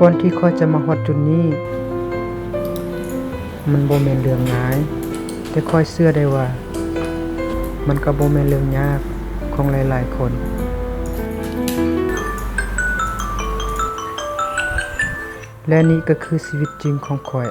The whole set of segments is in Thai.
ก่อนที่ข้อยจะมาฮอดจุดนี้มันบ่แม่นเรื่องง่ายแต่ข้อยเชื่อได้ว่ามันก็บ่แม่นเรื่องยากของหลายๆคนและนี่ก็คือชีวิตจริงของข้อย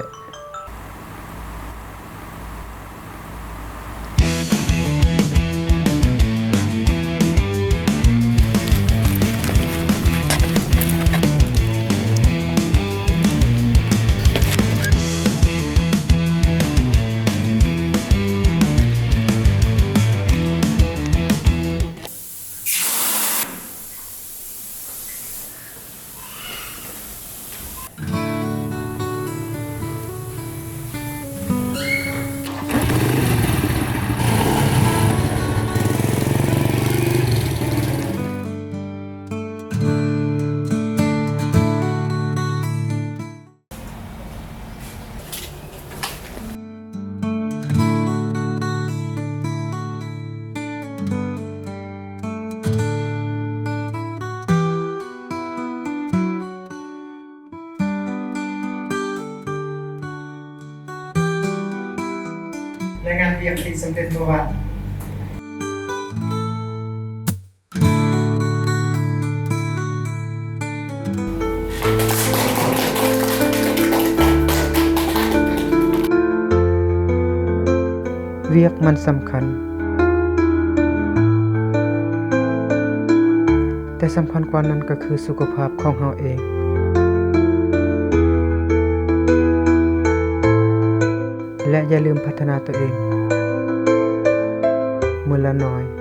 รายงานเรียนที่สำเร็จเมื่อวานเวียกมันสำคัญแต่สำคัญกว่านั้นก็คือสุขภาพของเราเองและอย่าลืมพัฒนาตัวเองมื้อละน้อย